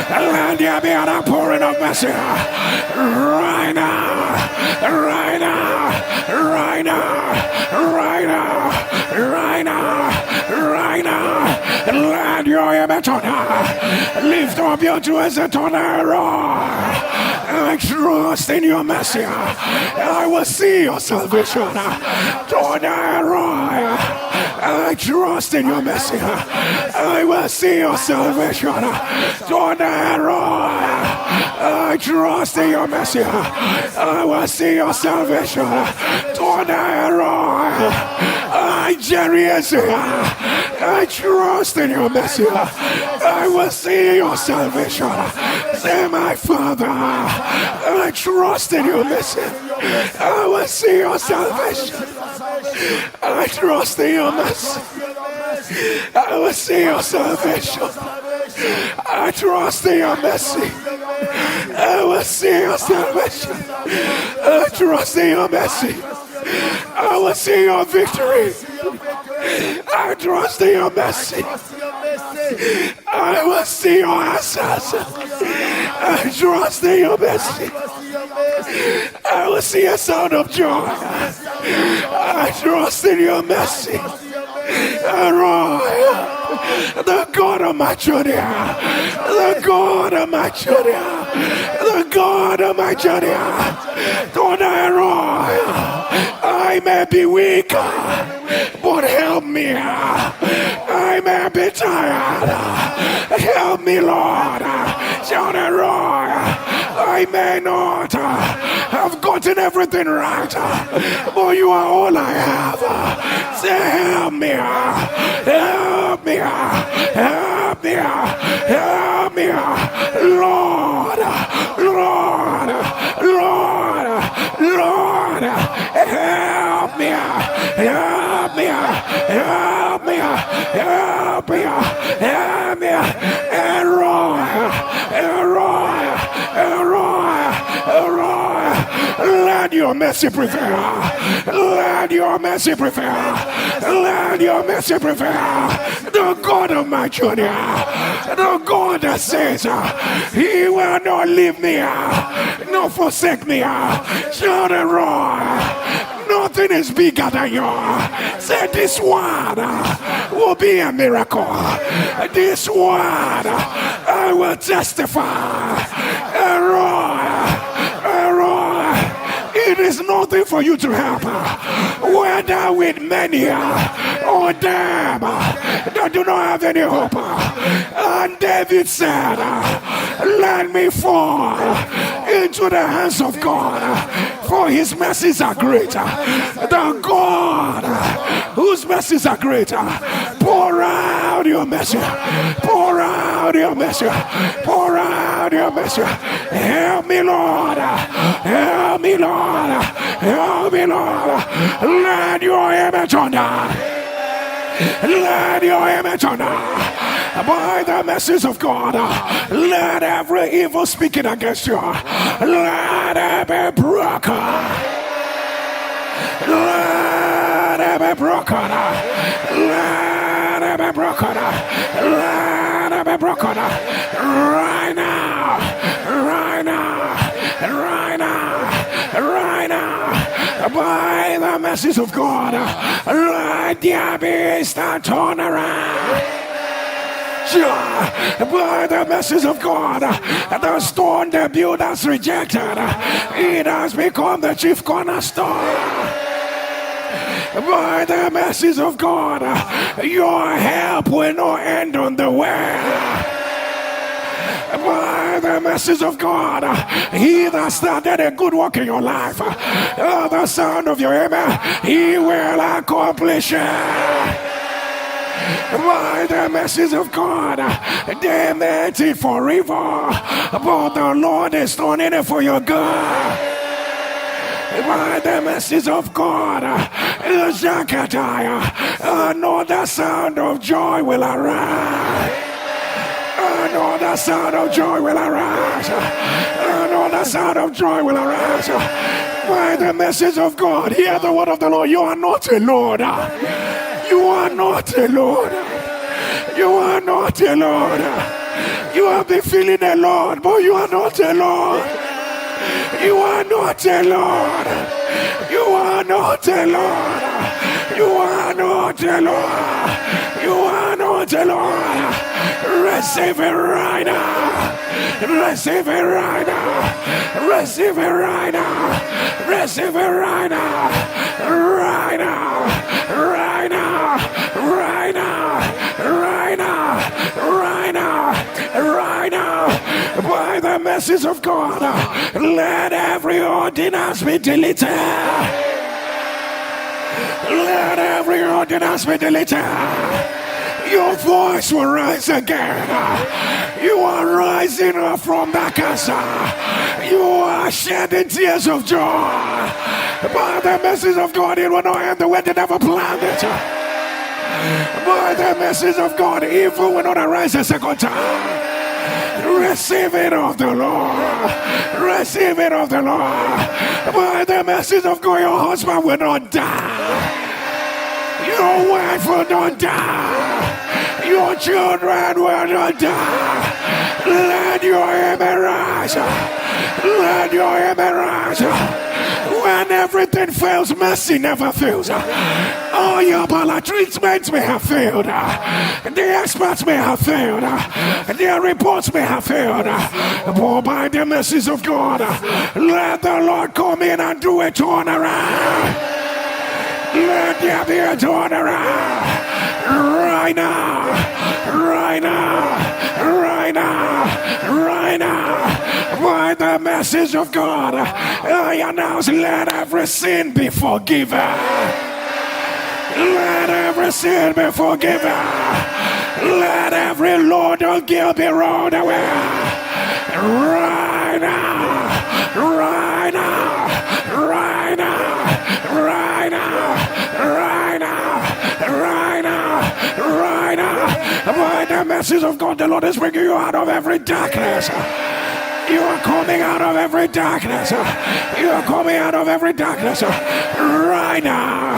Let there be an outpouring of mercy. Right now. Right now. Right now. Right now. Right now. Right now. Let your image on her. Lift up your voice and turn her on. I trust in your mercy. I will see your salvation. Turn her on. I trust in your mercy. I will see your salvation. Turn her on. I trust in your mercy. I will see your salvation. Turn her on. I trust in your mercy. I will see your salvation. Say, my Father, I trust in your mercy. I will see your salvation. I trust in your mercy. I will see your salvation. I trust in your mercy. I will see your salvation. I trust in your mercy. I will see your victory. I trust in your mercy. I will see your answers. I trust in your mercy. I will see a sound of joy. I trust in your mercy. Arise, the God of my journey, the God of my journey, the God of my journey. Don't arise. I may be weak, but help me. I may be tired. Help me, Lord. Shout arise. I may not have gotten everything right, but you are all I have. Say, help me, help me, help me, help me, Lord, Lord, Lord, Lord, help me, help me, help me, help me, help me, let your mercy prevail. Let your mercy prevail. Let your mercy prevail. The God of my journey, the God that says He will not leave me, nor forsake me. Shout and roar. Nothing is bigger than you. Say, this word will be a miracle. This word I will testify. It is nothing for you to help, whether with many or them that do not have any hope. And David said, let me fall into the hands of God, for his mercies are greater. The God whose mercies are greater, pour out your mercy, pour out your mercy, pour out your mercy. Help me, Lord, help me, Lord, help me, Lord. Let your image on us. Let your image on us. By the mercies of God, let every evil speaking against you, let it be broken. Let it be broken. Let it be broken. Let it be broken. Right now. Right now. Right now. Right now. By the mercies of God, let there be instant turnaround. By the mercies of God, the stone the builders rejected, it has become the chief cornerstone. By the mercies of God, your help will not end on the way. By the mercies of God, he that started a good work in your life, the sound of your amen, he will accomplish it. By the mercies of God, they meant it for evil, but the Lord is turning it for your good. By the mercies of God, another sound of joy will arise. Another sound of joy will arise. Another sound of joy will arise. By the message of God, hear the word of the Lord. You are not alone. You are not alone. You are not alone. You have been feeling alone, but you are not alone. You are not alone. You are not alone. You are not alone. You are not alone. Receive it right now. Receive it right now. Receive it right now. Receive it right now. Right now. Right now. Right now. Right now. Right now. Right now. By the message of God, let every ordinance be deleted. Let every ordinance be deleted. Your voice will rise again. You are rising up from that cancer. You are shedding tears of joy. By the message of God, it will not end the way they never planned it. By the message of God, evil will not arise a second time. Receive it of the Lord. Receive it of the Lord. By the message of God, your husband will not die. Your wife will not die. Your children will not die. Let your amen rise. Let your amen rise. When everything fails, mercy never fails. All your bala treatments may have failed. The experts may have failed. Their reports may have failed. But by the mercies of God, let the Lord come in and do a turnaround. Let there be a turnaround. Right now. Right now. Right now. Right now. By the message of God, I announce, let every sin be forgiven. Let every sin be forgiven. Let every load of guilt be rolled away. Right now. Right now. Right now. Right now. Right now. Right now. Right now. By the message of God, the Lord is bringing you out of every darkness. You are coming out of every darkness. You are coming out of every darkness right now.